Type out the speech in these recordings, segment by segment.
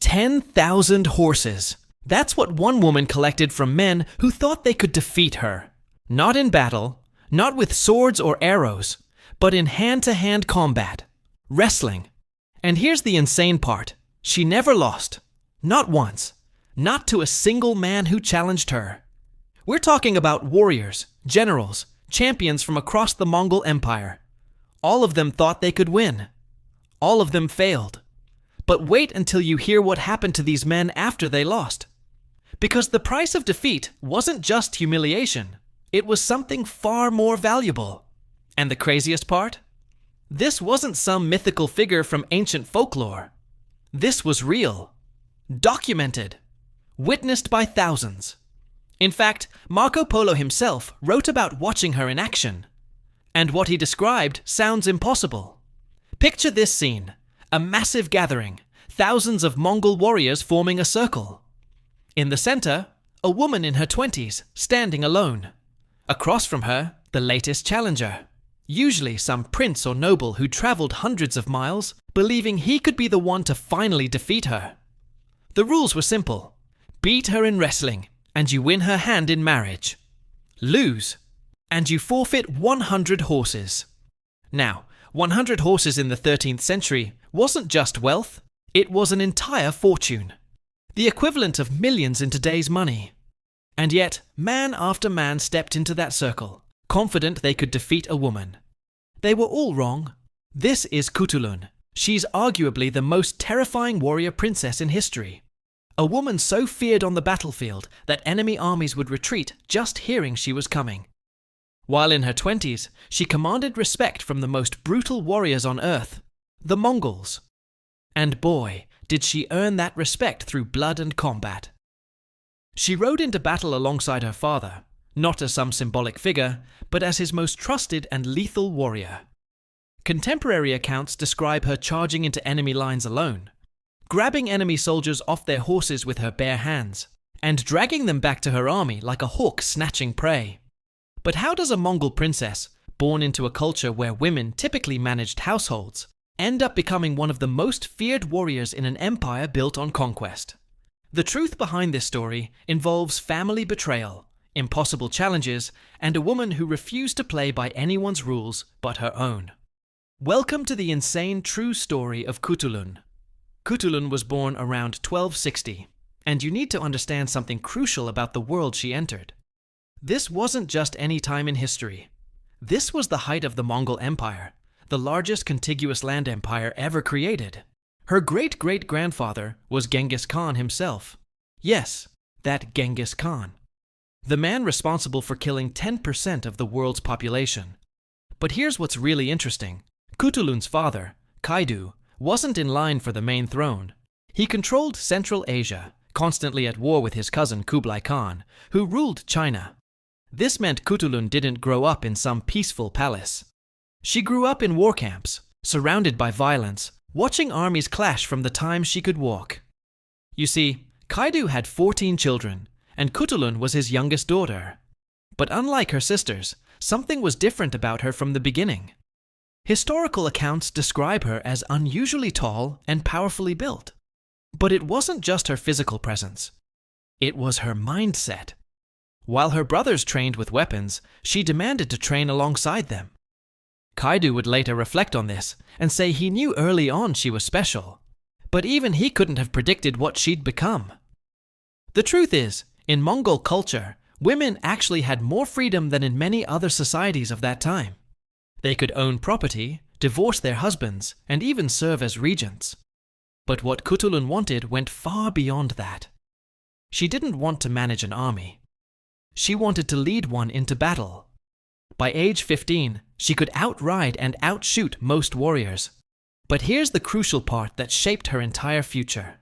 10,000 horses. That's what one woman collected from men who thought they could defeat her. Not in battle, not with swords or arrows, but in hand-to-hand combat, wrestling. And here's the insane part. She never lost. Not once. Not to a single man who challenged her. We're talking about warriors, generals, champions from across the Mongol Empire. All of them thought they could win. All of them failed. But wait until you hear what happened to these men after they lost. Because the price of defeat wasn't just humiliation. It was something far more valuable. And the craziest part? This wasn't some mythical figure from ancient folklore. This was real. Documented. Witnessed by thousands. In fact, Marco Polo himself wrote about watching her in action. And what he described sounds impossible. Picture this scene. A massive gathering. Thousands of Mongol warriors forming a circle. In the center, a woman in her 20s, standing alone. Across from her, the latest challenger. Usually some prince or noble who traveled hundreds of miles, believing he could be the one to finally defeat her. The rules were simple. Beat her in wrestling, and you win her hand in marriage. Lose, and you forfeit 100 horses. Now, 100 horses in the 13th century wasn't just wealth, it was an entire fortune. The equivalent of millions in today's money. And yet, man after man stepped into that circle, confident they could defeat a woman. They were all wrong. This is Khutulun. She's arguably the most terrifying warrior princess in history. A woman so feared on the battlefield that enemy armies would retreat just hearing she was coming. While in her 20s, she commanded respect from the most brutal warriors on earth, the Mongols. And boy, did she earn that respect through blood and combat. She rode into battle alongside her father, not as some symbolic figure, but as his most trusted and lethal warrior. Contemporary accounts describe her charging into enemy lines alone, grabbing enemy soldiers off their horses with her bare hands, and dragging them back to her army like a hawk snatching prey. But how does a Mongol princess, born into a culture where women typically managed households, end up becoming one of the most feared warriors in an empire built on conquest? The truth behind this story involves family betrayal, impossible challenges, and a woman who refused to play by anyone's rules but her own. Welcome to the insane true story of Khutulun. Khutulun was born around 1260, and you need to understand something crucial about the world she entered. This wasn't just any time in history. This was the height of the Mongol Empire, the largest contiguous land empire ever created. Her great-great-grandfather was Genghis Khan himself. Yes, that Genghis Khan. The man responsible for killing 10% of the world's population. But here's what's really interesting. Khutulun's father, Kaidu, wasn't in line for the main throne. He controlled Central Asia, constantly at war with his cousin Kublai Khan, who ruled China. This meant Khutulun didn't grow up in some peaceful palace. She grew up in war camps, surrounded by violence, watching armies clash from the time she could walk. You see, Kaidu had 14 children, and Khutulun was his youngest daughter. But unlike her sisters, something was different about her from the beginning. Historical accounts describe her as unusually tall and powerfully built. But it wasn't just her physical presence. It was her mindset. While her brothers trained with weapons, she demanded to train alongside them. Kaidu would later reflect on this and say he knew early on she was special, but even he couldn't have predicted what she'd become. The truth is, in Mongol culture, women actually had more freedom than in many other societies of that time. They could own property, divorce their husbands, and even serve as regents. But what Khutulun wanted went far beyond that. She didn't want to manage an army. She wanted to lead one into battle. By age 15, she could outride and outshoot most warriors. But here's the crucial part that shaped her entire future.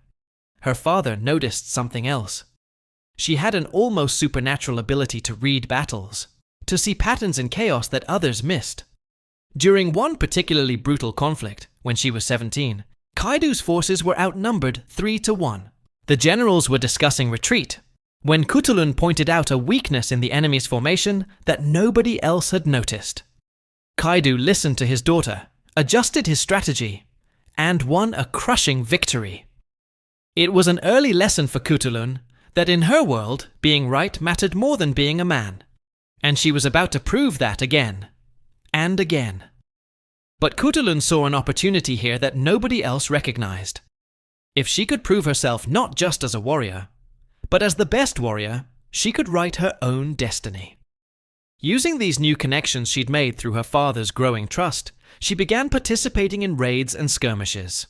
Her father noticed something else. She had an almost supernatural ability to read battles, to see patterns in chaos that others missed. During one particularly brutal conflict, when she was 17, Kaidu's forces were outnumbered 3-1. The generals were discussing retreat, when Khutulun pointed out a weakness in the enemy's formation that nobody else had noticed. Kaidu listened to his daughter, adjusted his strategy, and won a crushing victory. It was an early lesson for Khutulun that in her world, being right mattered more than being a man. And she was about to prove that again and again. But Khutulun saw an opportunity here that nobody else recognized. If she could prove herself not just as a warrior, but as the best warrior, she could write her own destiny. Using these new connections she'd made through her father's growing trust, she began participating in raids and skirmishes.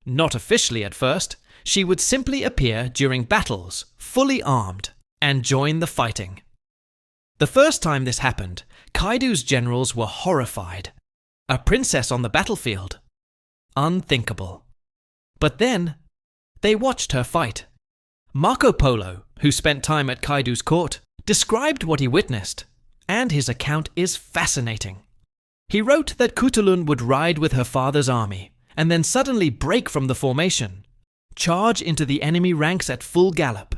Not officially at first, she would simply appear during battles, fully armed, and join the fighting. The first time this happened, Kaidu's generals were horrified. A princess on the battlefield? Unthinkable. But then, they watched her fight. Marco Polo, who spent time at Kaidu's court, described what he witnessed, and his account is fascinating. He wrote that Khutulun would ride with her father's army, and then suddenly break from the formation, charge into the enemy ranks at full gallop,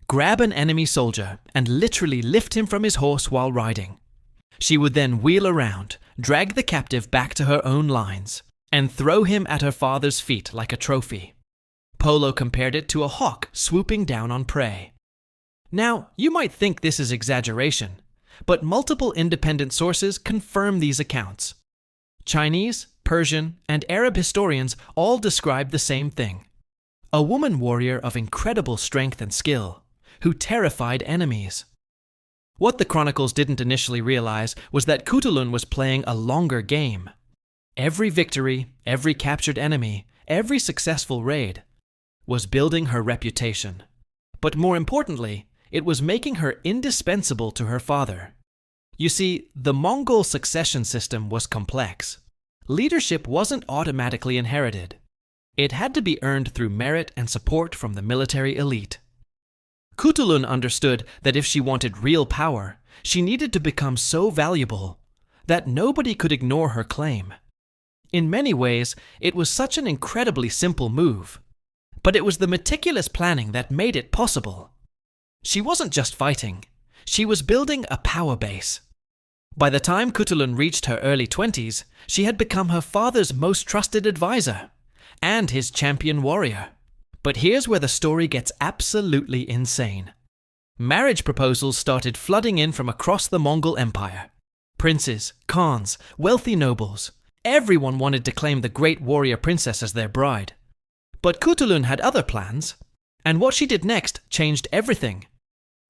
grab an enemy soldier, and literally lift him from his horse while riding. She would then wheel around, drag the captive back to her own lines, and throw him at her father's feet like a trophy. Polo compared it to a hawk swooping down on prey. Now, you might think this is exaggeration, but multiple independent sources confirm these accounts. Chinese, Persian, and Arab historians all describe the same thing. A woman warrior of incredible strength and skill, who terrified enemies. What the chronicles didn't initially realize was that Khutulun was playing a longer game. Every victory, every captured enemy, every successful raid was building her reputation. But more importantly, it was making her indispensable to her father. You see, the Mongol succession system was complex. Leadership wasn't automatically inherited. It had to be earned through merit and support from the military elite. Khutulun understood that if she wanted real power, she needed to become so valuable that nobody could ignore her claim. In many ways, it was such an incredibly simple move, but it was the meticulous planning that made it possible. She wasn't just fighting, she was building a power base. By the time Khutulun reached her early 20s, she had become her father's most trusted advisor and his champion warrior. But here's where the story gets absolutely insane. Marriage proposals started flooding in from across the Mongol Empire. Princes, khans, wealthy nobles, everyone wanted to claim the great warrior princess as their bride. But Khutulun had other plans, and what she did next changed everything.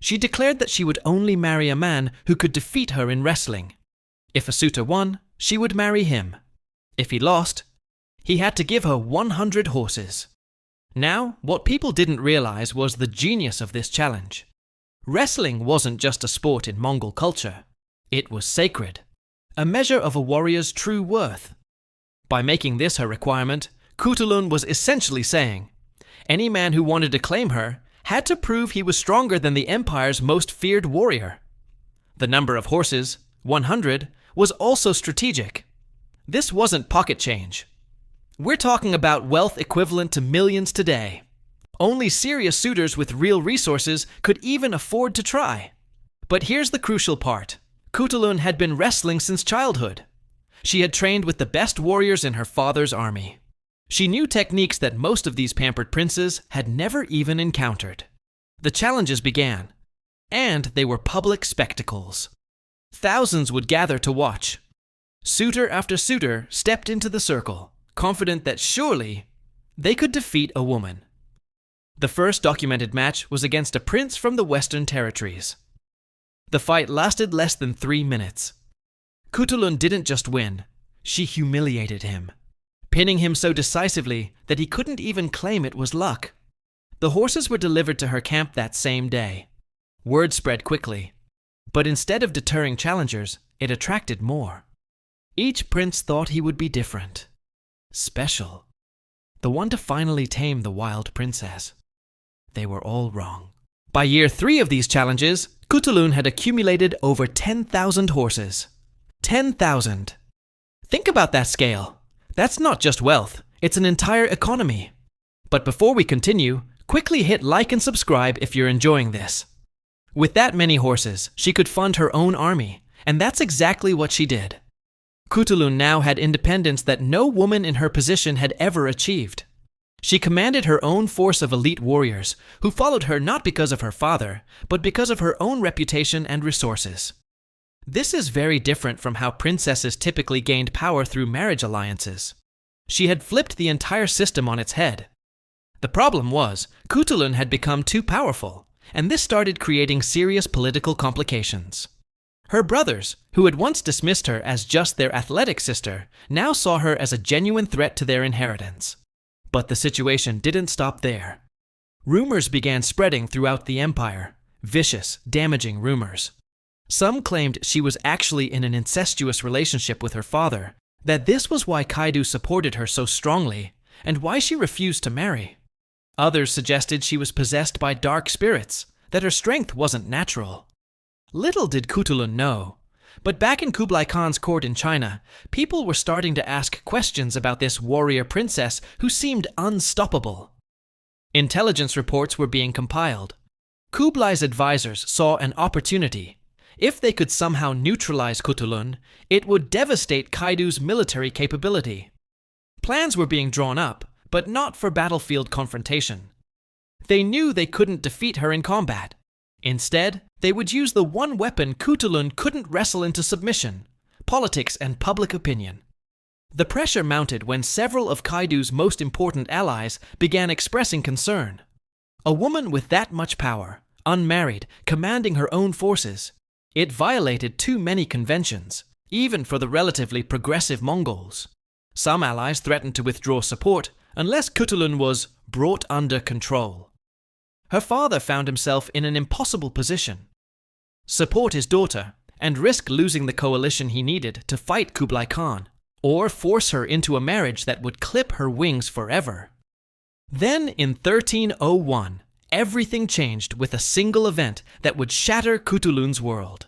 She declared that she would only marry a man who could defeat her in wrestling. If a suitor won, she would marry him. If he lost, he had to give her 100 horses. Now, what people didn't realize was the genius of this challenge. Wrestling wasn't just a sport in Mongol culture. It was sacred, a measure of a warrior's true worth. By making this her requirement, Khutulun was essentially saying, any man who wanted to claim her had to prove he was stronger than the empire's most feared warrior. The number of horses, 100, was also strategic. This wasn't pocket change. We're talking about wealth equivalent to millions today. Only serious suitors with real resources could even afford to try. But here's the crucial part. Khutulun had been wrestling since childhood. She had trained with the best warriors in her father's army. She knew techniques that most of these pampered princes had never even encountered. The challenges began, and they were public spectacles. Thousands would gather to watch. Suitor after suitor stepped into the circle, confident that surely they could defeat a woman. The first documented match was against a prince from the Western Territories. The fight lasted less than 3 minutes. Khutulun didn't just win, she humiliated him, pinning him so decisively that he couldn't even claim it was luck. The horses were delivered to her camp that same day. Word spread quickly, but instead of deterring challengers, it attracted more. Each prince thought he would be different, special, the one to finally tame the wild princess. They were all wrong. By year 3 of these challenges, Khutulun had accumulated over 10,000 horses. 10,000. Think about that scale. That's not just wealth, it's an entire economy. But before we continue, quickly hit like and subscribe if you're enjoying this. With that many horses, she could fund her own army, and that's exactly what she did. Khutulun now had independence that no woman in her position had ever achieved. She commanded her own force of elite warriors, who followed her not because of her father, but because of her own reputation and resources. This is very different from how princesses typically gained power through marriage alliances. She had flipped the entire system on its head. The problem was, Khutulun had become too powerful, and this started creating serious political complications. Her brothers, who had once dismissed her as just their athletic sister, now saw her as a genuine threat to their inheritance. But the situation didn't stop there. Rumors began spreading throughout the empire, vicious, damaging rumors. Some claimed she was actually in an incestuous relationship with her father, that this was why Kaidu supported her so strongly, and why she refused to marry. Others suggested she was possessed by dark spirits, that her strength wasn't natural. Little did Khutulun know, but back in Kublai Khan's court in China, people were starting to ask questions about this warrior princess who seemed unstoppable. Intelligence reports were being compiled. Kublai's advisors saw an opportunity. If they could somehow neutralize Khutulun, it would devastate Kaidu's military capability. Plans were being drawn up, but not for battlefield confrontation. They knew they couldn't defeat her in combat. Instead, they would use the one weapon Khutulun couldn't wrestle into submission: politics and public opinion. The pressure mounted when several of Kaidu's most important allies began expressing concern. A woman with that much power, unmarried, commanding her own forces, it violated too many conventions, even for the relatively progressive Mongols. Some allies threatened to withdraw support unless Khutulun was brought under control. Her father found himself in an impossible position: support his daughter and risk losing the coalition he needed to fight Kublai Khan, or force her into a marriage that would clip her wings forever. Then, in 1301, everything changed with a single event that would shatter Khutulun's world.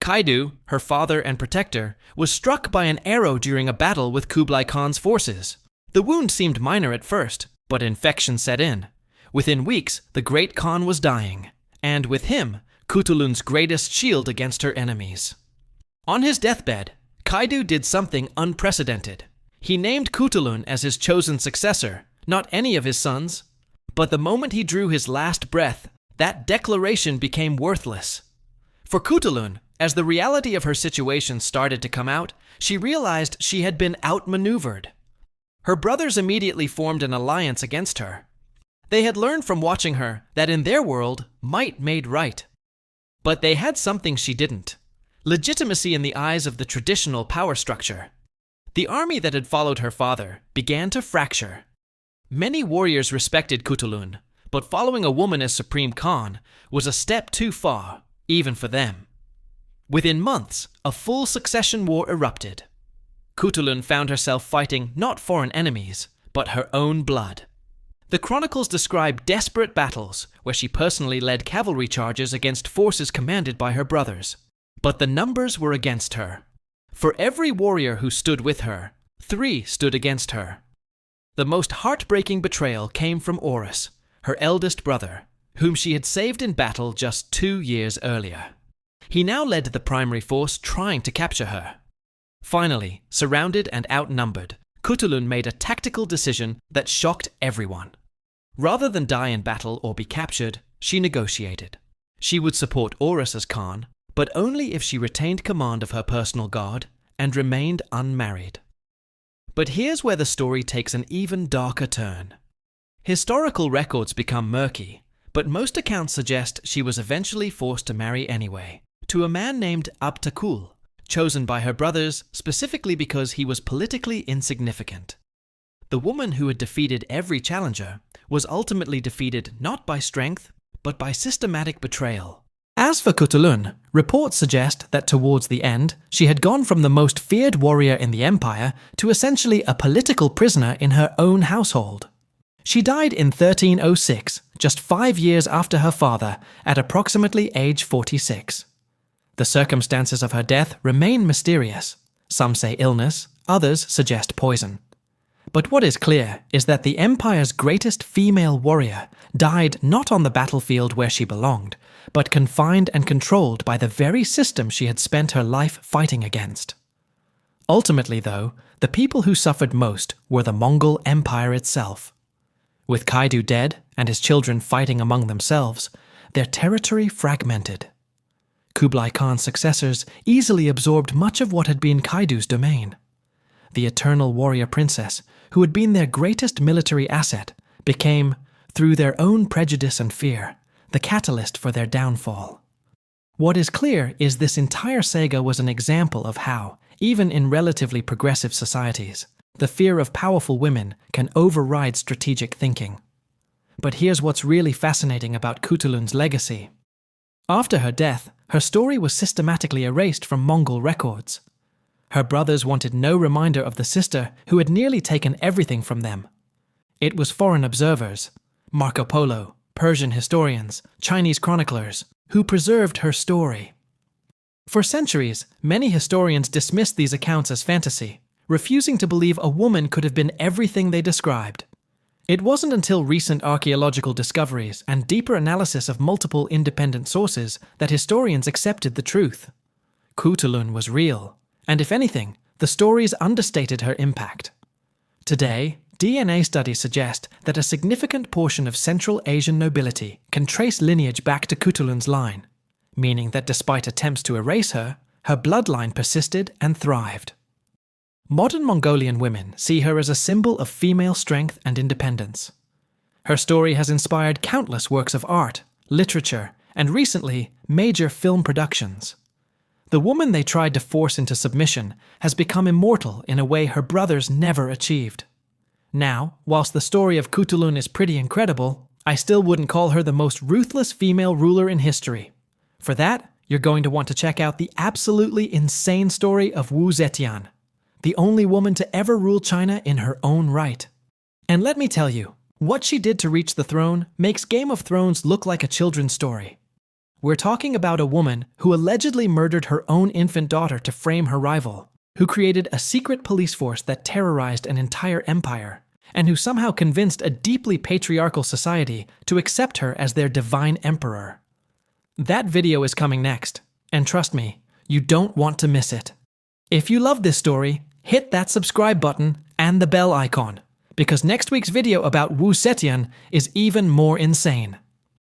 Kaidu, her father and protector, was struck by an arrow during a battle with Kublai Khan's forces. The wound seemed minor at first, but infection set in. Within weeks, the great Khan was dying, and with him, Khutulun's greatest shield against her enemies. On his deathbed, Kaidu did something unprecedented. He named Khutulun as his chosen successor, not any of his sons. But the moment he drew his last breath, that declaration became worthless. For Khutulun, as the reality of her situation started to come out, she realized she had been outmaneuvered. Her brothers immediately formed an alliance against her. They had learned from watching her that in their world, might made right. But they had something she didn't: legitimacy in the eyes of the traditional power structure. The army that had followed her father began to fracture. Many warriors respected Khutulun, but following a woman as Supreme Khan was a step too far, even for them. Within months, a full succession war erupted. Khutulun found herself fighting not foreign enemies, but her own blood. The chronicles describe desperate battles where she personally led cavalry charges against forces commanded by her brothers. But the numbers were against her. For every warrior who stood with her, 3 stood against her. The most heartbreaking betrayal came from Horus, her eldest brother, whom she had saved in battle just 2 years earlier. He now led the primary force trying to capture her. Finally, surrounded and outnumbered, Khutulun made a tactical decision that shocked everyone. Rather than die in battle or be captured, she negotiated. She would support Horus as Khan, but only if she retained command of her personal guard and remained unmarried. But here's where the story takes an even darker turn. Historical records become murky, but most accounts suggest she was eventually forced to marry anyway, to a man named Abtakul, chosen by her brothers specifically because he was politically insignificant. The woman who had defeated every challenger was ultimately defeated not by strength, but by systematic betrayal. As for Khutulun, reports suggest that towards the end, she had gone from the most feared warrior in the empire to essentially a political prisoner in her own household. She died in 1306, just 5 years after her father, at approximately age 46. The circumstances of her death remain mysterious. Some say illness, others suggest poison. But what is clear is that the empire's greatest female warrior died not on the battlefield where she belonged, but confined and controlled by the very system she had spent her life fighting against. Ultimately, though, the people who suffered most were the Mongol Empire itself. With Kaidu dead and his children fighting among themselves, their territory fragmented. Kublai Khan's successors easily absorbed much of what had been Kaidu's domain. The eternal warrior princess, who had been their greatest military asset, became, through their own prejudice and fear, the catalyst for their downfall. What is clear is this entire saga was an example of how, even in relatively progressive societies, the fear of powerful women can override strategic thinking. But here's what's really fascinating about Khutulun's legacy. After her death, her story was systematically erased from Mongol records. Her brothers wanted no reminder of the sister who had nearly taken everything from them. It was foreign observers, Marco Polo, Persian historians, Chinese chroniclers, who preserved her story. For centuries, many historians dismissed these accounts as fantasy, refusing to believe a woman could have been everything they described. It wasn't until recent archaeological discoveries and deeper analysis of multiple independent sources that historians accepted the truth. Khutulun was real, and if anything, the stories understated her impact. Today, DNA studies suggest that a significant portion of Central Asian nobility can trace lineage back to Khutulun's line, meaning that despite attempts to erase her, her bloodline persisted and thrived. Modern Mongolian women see her as a symbol of female strength and independence. Her story has inspired countless works of art, literature, and recently, major film productions. The woman they tried to force into submission has become immortal in a way her brothers never achieved. Now, whilst the story of Khutulun is pretty incredible, I still wouldn't call her the most ruthless female ruler in history. For that, you're going to want to check out the absolutely insane story of Wu Zetian, the only woman to ever rule China in her own right. And let me tell you, what she did to reach the throne makes Game of Thrones look like a children's story. We're talking about a woman who allegedly murdered her own infant daughter to frame her rival, who created a secret police force that terrorized an entire empire, and who somehow convinced a deeply patriarchal society to accept her as their divine emperor. That video is coming next, and trust me, you don't want to miss it. If you love this story, hit that subscribe button and the bell icon, because next week's video about Wu Zetian is even more insane.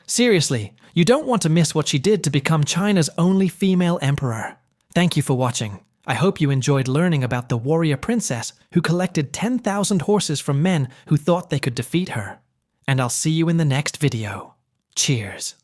Seriously, you don't want to miss what she did to become China's only female emperor. Thank you for watching. I hope you enjoyed learning about the warrior princess who collected 10,000 horses from men who thought they could defeat her. And I'll see you in the next video. Cheers.